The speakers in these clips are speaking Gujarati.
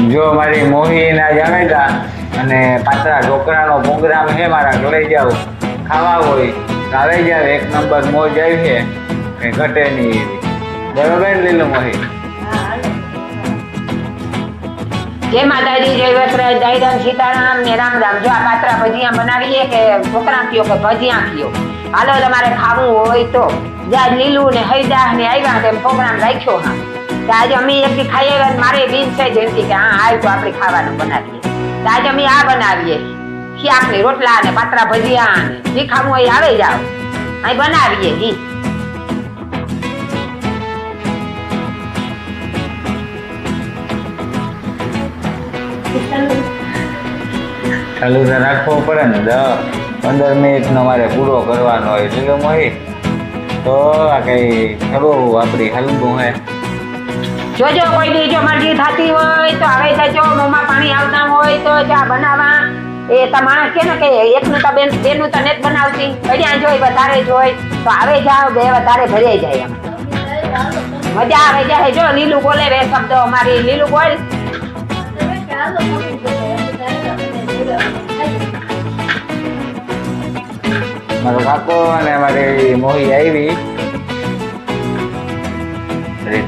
જો મારી મોહીના જાણેતા અને પાતળા ઢોકળાનો પ્રોગ્રામ છે મારા ઘરે જાવ ખાવા હોય તો આવી જાવ. એક નંબર મોજ આવી છે કે ઘટે નહીં એવી. બરોબર લીલું મોહી? જય માતાજી, જય વસરાજ, જય રામ, સીતારામ ને રામ રામ. જો આ પાત્રા ભજીયા બનાવીએ કે ઢોકળા કયો કે ભજીયા કયો, હાલો તમારે ખાવું હોય તો. જ્યાં લીલું ને હૈદા ને આવ્યા તેમ પ્રોગ્રામ રાખ્યો. હા તો આજે અમે એક દી ખાઈ આવ્યા. મારે બેન છે જેમથી કે હા આવ્યું તો આપણે ખાવાનું બનાવીએ. તો આજે અમે આ બનાવીએ શાક ને રોટલા ને પાત્રા ભજીયા ને જે ખાવું હોય આવે જાવ અહીં બનાવીએ. જી ચાલુ તો રાખવો પડે ને. 10-15 મિનિટનો મારે પૂરો કરવાનો હોય લીલું મોહી. તો આ કઈ ખરું આપણી હલવું હે. જોજો કોઈ દી જો મરજી થતી હોય તો હવે જજો. મોંમાં પાણી આવતા હોય તો ચા બનાવવા. એ તમારે કે ને કે એકનું તો બેનું તો નથી બનાવતી, ઘડિયા જોઈ વધારે જોઈ તો આવે જાવ બે વધારે ભરાઈ જાય. એમ મજા આવે જાય. જો લીલું બોલે બે શબ્દો અમારી. લીલું બોલ. મારો કાકો અને મારી મોહી આવી.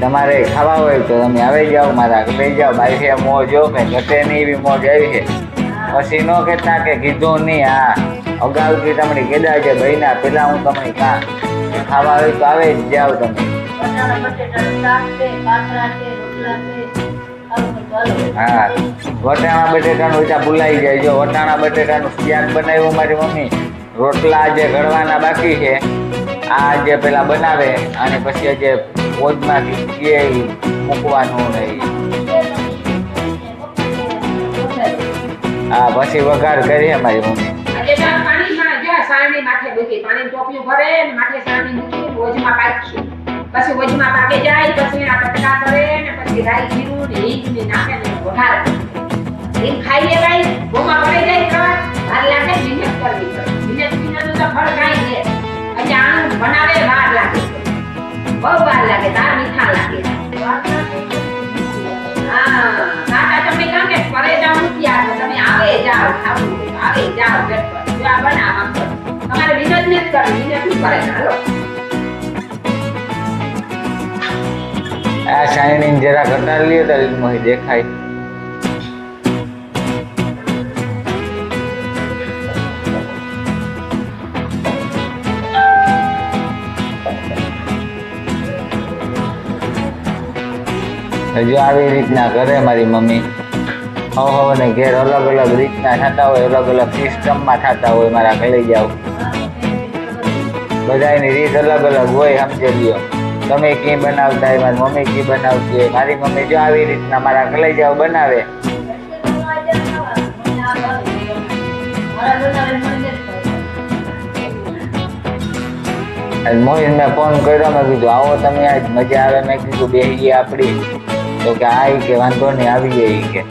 તમારે ખાવા હોય તો તમે આવી જાઓ, મારા લઈ જાઓ. બાઈ મોજ જો કે ઘટે નહીં એવી મોજ આવી છે. પછી ન કહેતા કે કીધું નહીં. હા અગાઉથી તમને કીધા છે ભાઈના પેલા હું તમને ખાવા હોય તો આવે જ જાઓ તમે. હા વટાણા બટેટાનું ઓછા ભૂલાઈ જાય. જો વટાણા બટેટાનું શાક બનાવ્યું મારી મમ્મી. રોટલા જે ઘડવાના બાકી છે આ જે પેલા બનાવે અને પછી જે પોજમાંથી મૂકવાનું નહીં. હા પછી વઘાર કરીએ મારી મમ્મી. પછી વજમાં પાકે જાય પછી આ કટકા કરે ને પછી રાઈ જીરું ને હિંગ ને નાખે ને વઘાર હિંગ ખાઈ લેવાય. ગોમાં પડી જાય ખાવા વાર લાગે. મહેનત કરવી પડે. મહેનત વિનાનું તો ફળ કાંઈ છે. એટલે આનું બનાવે વાર લાગે, બહુ વાર લાગે. તાર મીઠા લાગે. હા કાકા તમે કામ કે કરે જાવ નથી આવે. તમે આવે જાઓ ખાવું આવે જાઓ ઝટપટ. જો આ બનાવ તમારે મહેનત નથી કરવી. મહેનત શું કરે? હાલો આ શાઇનિંગ જરા ઘટાડી લ્યો તો મોહી દેખાય. હજુ આવી રીતના કરે મારી મમ્મી. ને ઘેર અલગ અલગ રીતના થતા હોય, અલગ અલગ સિસ્ટમમાં થતા હોય. મારા ઘરે જાઓ બધાની રીત અલગ અલગ હોય. સમજી લ્યો તમે કી બનાવતા હોય, મારી મમ્મી કી બનાવતી હોય. મારી મમ્મી જો આવી રીતના મારા ઘરે જાઓ બનાવે. મોહિત મેં ફોન કર્યો. મેં કીધું આવો તમે આજ મજા આવે. મેં કીધું બેસીએ આપણી. તો કે આ કે વાંધો નહીં આવીએ કે.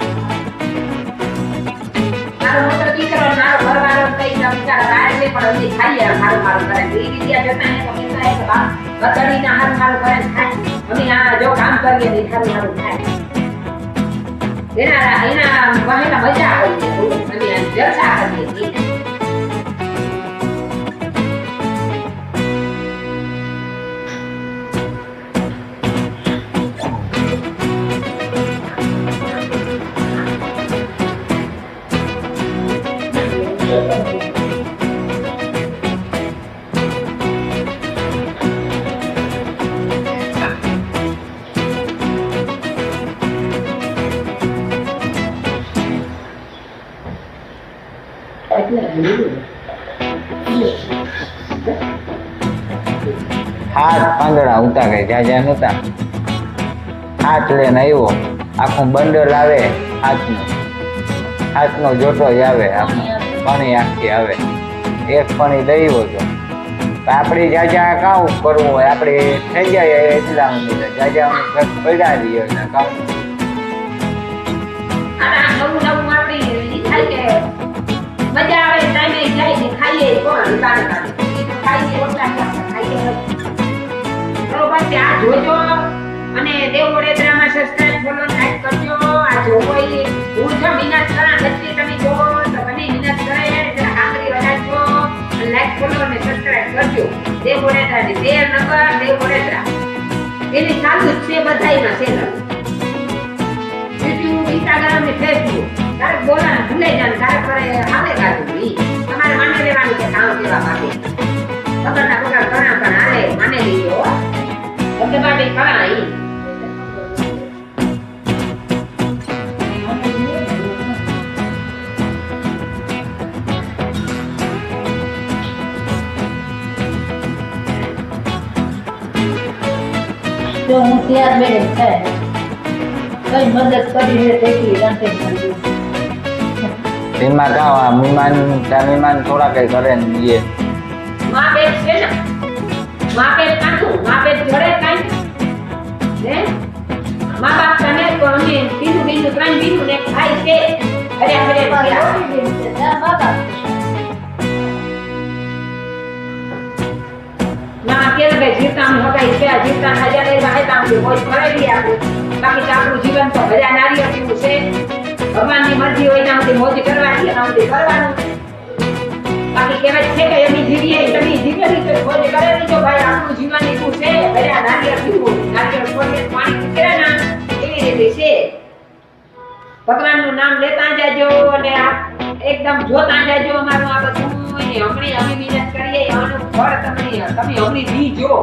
હાથ પાંદડા ઉતા કઈ જાજા નતા. હાથ લઈને આવ્યો. આખું બંડલ આવે હાથનો જોટો જ આવે. પાણી આખી આવે. એક પાણી દઈ હતો. આપણી જાજા કામ કરવું હોય આપણે થઈ જાય એટલા જાજા પડ્યા રહીએ કામ. મજા આવે ટાઈમે જાય ખાઈએ કોણ ખાઈએ બરોબર. ત્યાં જોજો અને દેવ વડોદરામાં સબસ્ક્રાઇબ ફોલો લાઈક કરજો. આ જોવો એ દેવ વડેદરાની દેવનગર દેવ વડેદરા એની ચાલુ જ છે બધાયમાં ચેનલ યુટ્યુબ ઇન્સ્ટાગ્રામ ને ફેસબુક ક્યારેક બોલાને ભૂલાઈ જાય ક્યારેક કરે હાલે ગાતું ઈ તમારે માની લેવાનું કે કામ કેવા માટે ખબરના પગાર ઘણા પણ હાલે માને લીધો તમને માટે ઘણા ઈ તો હું ત્યાર મેળે થાય કઈ મદદ કરી છે તેટલી રાંધે કરી સીમા કાવા મીમાન થોડા કઈ કરે ને એ માં બેટ છે ને માં બેટ કાંઠું માં બેટ જોડે કાંઈ હે માં બાપ તને તો અમે બીજું ત્રણ બીજું ને ખાઈ છે અરે ના કે જીવતામ હગાઈ છે જીવતા હજાર લઈ વાહે તામ કે કોઈ કરેલી આપણે બાકી આપણું જીવન તો ભર્યા નારીઓ જેવું છે ભગવાનની મરજી હોય ના સુધી મોજ કરવાની ના સુધી કરવાનું બાકી કહેવાય છે કે એની જીવીએ તમે જીવેલી તો મોજ કરેલી જો ભાઈ આપણું જીવન એટલું છે ભર્યા નારીઓ જેવું નારીઓ છોડીને પાણી પીકે ના એવી રીતે છે ભગવાનનું નામ લેતા જાજો અને એકદમ જોતા જાજો અમારું આ બધું હમણી અમે મહેનત કરીએ આનું ફળ તમે હમણી દીજો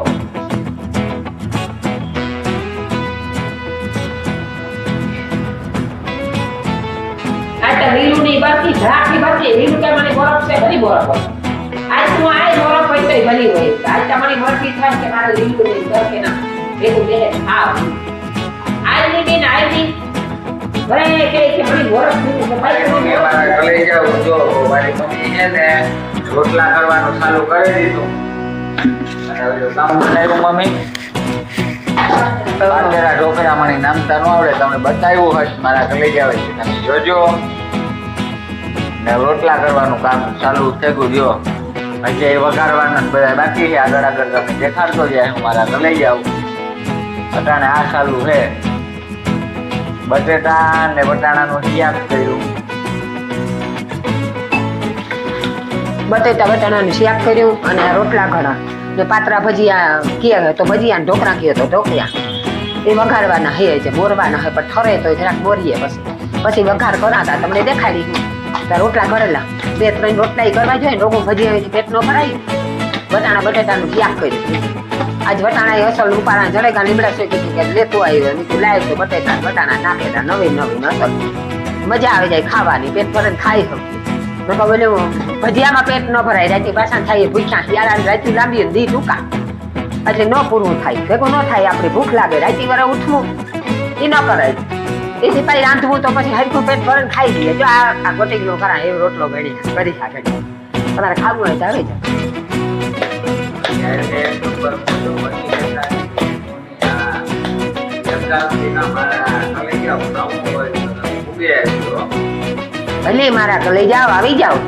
આ તો લીલું ની બાકી ઝાડની બાકી લીલું કે મને બરફ છે ભરી બરફ આજ તું આય બરફ હોય તો ભલી હોય આજ તમારી મરજી થાય કે મારે લીલું નહીં કર કે ના ભેગું બે ખાવ આજ ની બેન આજ ની ભરે કે ભરી બરફ લઈ જાવ જો મારી મમ્મી છે ને રોટલા કરવાનું ચાલુ કરી દીધું અને કામ બનાવ્યું મમ્મી પાંદડા ઢોકળા મને નામતા ન આવડે તમને બતાવ્યું હોય મારા કલેજા આવે છે તમે જોજો ને રોટલા કરવાનું કામ ચાલુ થઈ ગયું જો હજી વઘારવાના બધા બાકી છે આગળ તમે દેખાડતો જાય હું મારા કલેજા આવું અટાણે આ ચાલુ છે બટેટા ને વટાણાનું શાક કર્યું બટેટા વટાણાનું શાક કર્યું અને રોટલા ઘણા ને પાતરા ભજીયા કે તો ભજીયા ઢોકળા કયો તો ઢોકળા એ વઘારવાના હે છે બોરવાના હે પણ ઠરે તો જરાક બોરીએ પછી વઘાર કરાતા તમને દેખાડી તો રોટલા કરેલા 2-3 રોટલા કરવા જોઈએ રોગું ભજીયા પેટ નો ભરાય વટાણા બટેટાનું શાક કર્યું આજ વટાણા અસલ ઉપાડા જડેગા લીમડા છે કે લેતું આવ્યો નીકળી લાવ્યો તો બટેટા વટાણા નાખેલા નવી અસલ મજા આવી જાય ખાવાની પેટ ભરીને ખાઈ શકીએ બોલે ભજીયામાં પેટ ન ભરાય રાતે પાછા થાય ભૂખ્યા શિયાળાની રાતે લાંબી દી ટૂંકા એટલે ન પૂરું થાય ભેગું ન થાય આપણે ભૂખ લાગે રાતે વરે ઉઠવું એ ન કરાય એથી પછી રાંધવું તો પછી હરખું પેટ ભરીને ખાઈ દઈએ જો આ ગોટીનો કરા એવો રોટલો ગણી કરી શકે તમારે ખાવું હોય તો આવી જાય ભલે મારા તો લઈ જાઓ આવી જાઓ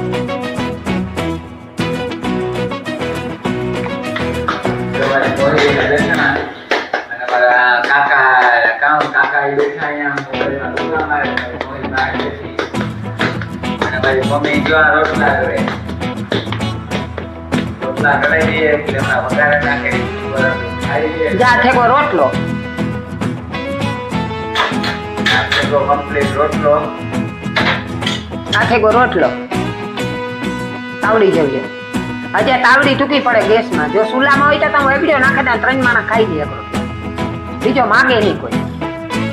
મમ્મી જો આ રોટલા કરે રોટલા કરાવી દઈએ એટલે હમણાં વઘારે નાખે જા થેકો રોટલો કમ્પ્લીટ રોટલો આખેગો રોટલો તાવડી જવજો હજે તાવડી ટૂંકી પડે ગેસમાં જો ચૂલામાં હોય તો તમે એવડ્યો નાખે તો 3 માણસ ખાઈ લે બીજો માગે નહીં કોઈ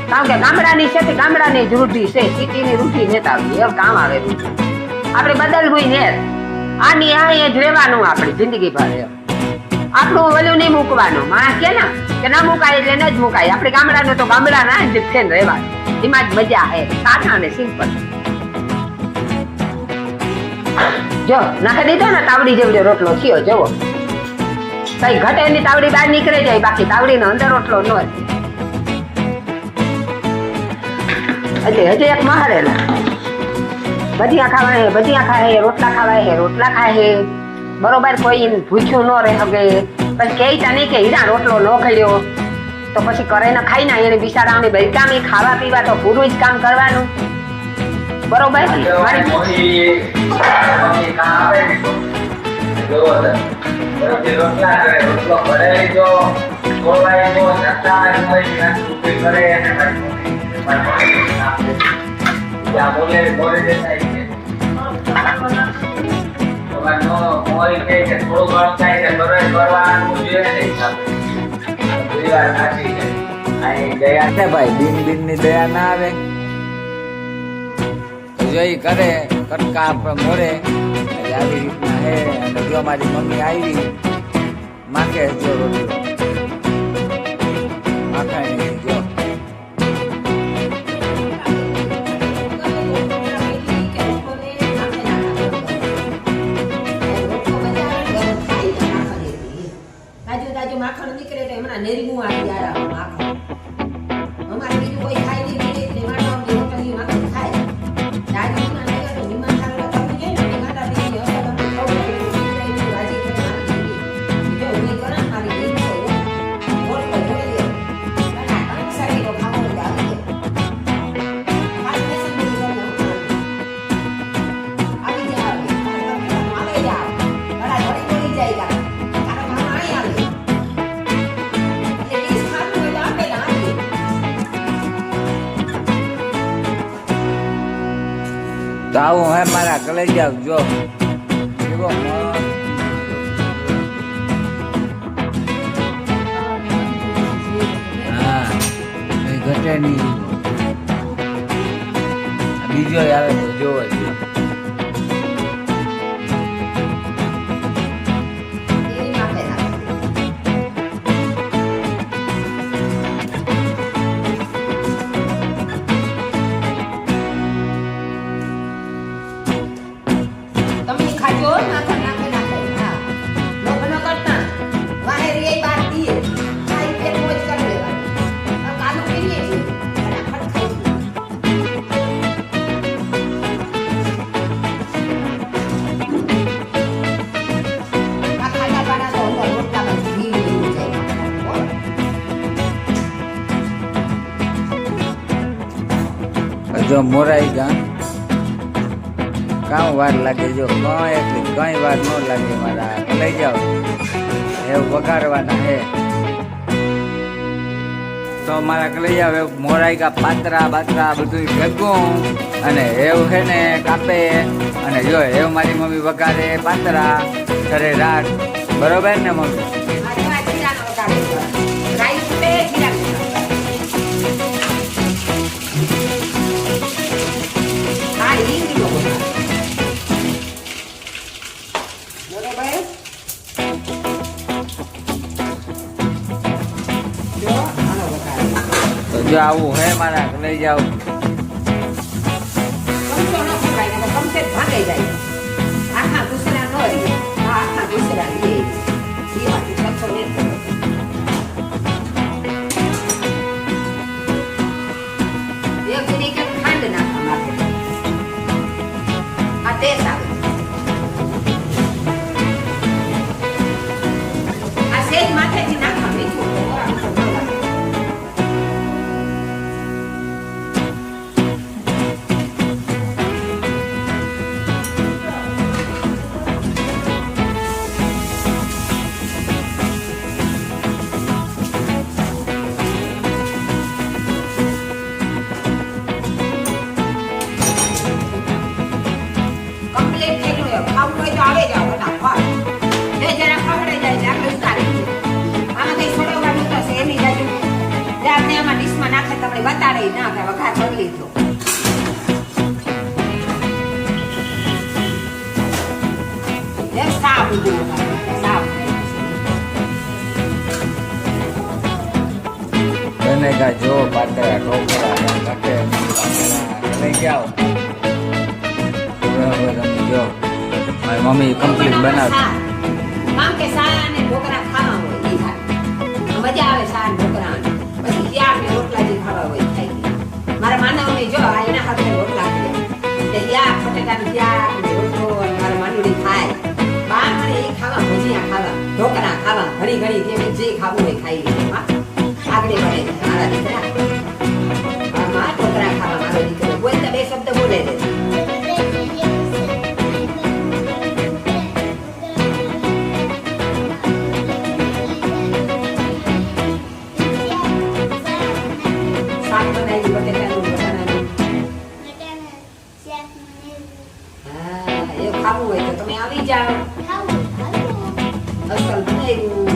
કારણ કે ગામડાની છે ગામડાની જ રૂઢી છે સિટીની રૂઢી નેતા આવી એવું કામ આવે આપણે બદલવું ને આની આ જ રહેવાનું આપણી જિંદગી ભર આપણું ઓલું નહીં મૂકવાનું માણસ કે ના કે ના મુકાય એટલે ન જ મુકાય આપણે ગામડાનું તો ગામડાના જ છે ને રહેવાનું એમાં જ મજા છે સાદા ને સિમ્પલ જો નાખી દીધો ને તાવડી જેવડો રોટલો થયો જવો કઈ ઘટે ની તાવડી બહાર નીકળે જાય બાકી તાવડીનો અંદર રોટલો ન એટલે હજી એક મહારેલા ભજીયા ખાય રોટલા ખાય બરોબર કોઈ ભૂખ્યું ન રહે હગે પછી કહેતા નહીં કે હીરા રોટલો ન ખાડ્યો તો પછી કરે ને ખાઈ ના એને બિચારાઓને બૈકામી ખાવા પીવા તો પૂરું જ કામ કરવાનું બરોબર મારી પછી રોટલા કરે, રોટલો ભરેલી જો ખોલવાય તો નતા મળી ના સુખી કરે અને મારી મમ્મી આપે. ત્યાં બોલે બોલે દેતા છે. તમારે મોરી કહે છે થોડું ઘણું થાય છે કરવાનું જોઈએ ને હિસાબે. ઘણી વાર સાચી છે. અહીં દયા છે ભાઈ, બિન ની દયા ના આવે. જો ઈ કરે કટકા આપણે મોરે એટલે આવી રીતના હે. અને જો મારી મમ્મી આવી માખે જો રોટલો માખાણી જો માખણ નીકળે તો એમના નેરમું આવી યાર માખણ અમારે બીજું કોઈ ખાય નહીં એટલે માખણ હોટલની માખણ ખાય રાજુના નગર તો વિમાન ચાલવા તમે જાય ને માતા દીદી હવે તમને ખબર છે રાજી કરી જો ઉની કરા મારી દીદી બોલ તો જોઈ લે અને અંસારી નો ખાવો આવી ખાલી મેસેજ કરી દો આવી જાવ આવે જાવ બડા ઘડી બોલી જાય તો આવું હે મારા કલેજા જો એવો હા કઈ ઘટે નહીં. બીજો આવે તો જોવો છે. જો મોરાઈ ગા કામ વાર લાગે જો કઈ વાર ન લાગે મારા લઈ જાઓ એવું વગાડવાના હે. તો મારા કલઈ જાવ એવું મોરાઈ ગા પાતરા બાતરા બધું ભેગું અને એવું છે ને કાપે અને જો એવું મારી મમ્મી વગાડે પાતરા ઘરે રાત બરોબર ને મમ્મી. જો આવું હે મારા લઈ જાવ આખા દુસરા નો આખા દુસરા ખાંડ નાખવા માટે આ ટેસ્ટ આવે આ સેજ માથેથી નાખવા મીઠું બતાડે ના કે વઘાર કરી લીધો. સાફ બનેગા જો પાતરા ઢોકળા ઘટે લઈ જાઓ. જો મારી મમ્મી કમ્પ્લીટ બનાવે કામ કે સાયા અને ઢોકળા ખાવા હોય મજા આવે. સાયા ઢોકળા પછી ત્યાર ને રોટલા જે ખાવા હોય મારા માનવને જો એના હાથે રોટલા ખાય યા બટેટાનું ત્યાર રોટલો મારા માનવડી ખાય બહાર મને એ ખાવા ભજીયા ખાવા ઢોકળા ખાવા ઘણી ઘણી જે ખાવું હોય ખાઈ લે આગળ વધે મારા દીકરા મારા ઢોકળા ખાવા મારો દીકરો બોલતા બે શબ્દ બોલે છે. બનાવ્યું બટેટાનું વટાણાનું હા એવું ખાવું હોય તો તમે આવી જાઓ અસલ બનાવ્યું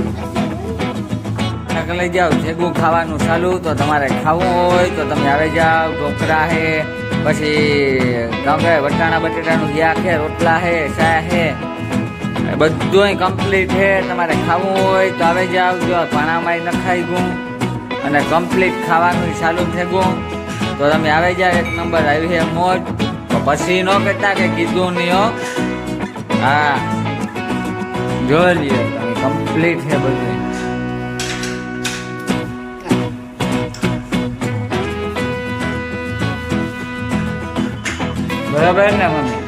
લઈ જાઓ ભેગું ખાવાનું ચાલુ તો તમારે ખાવું હોય તો તમે આવી જાઓ ઢોકળા હે પછી ગમે વટાણા બટેટાનું શાક હે રોટલા હે ચા હે બધું કમ્પ્લીટ છે તમારે ખાવું હોય તો આવી જાવ જો પાણામાં નખાઈ ગયું અને કમ્પ્લીટ ખાવાનું ચાલુ થઈ ગયું તો તમે આવી જાવ એક નંબર આવી છે મોજ તો પછી ન કહેતા કે કીધું નહીં હો હા જોઈ લઈએ તમે કમ્પ્લીટ છે બધું બરાબર ને મમ્મી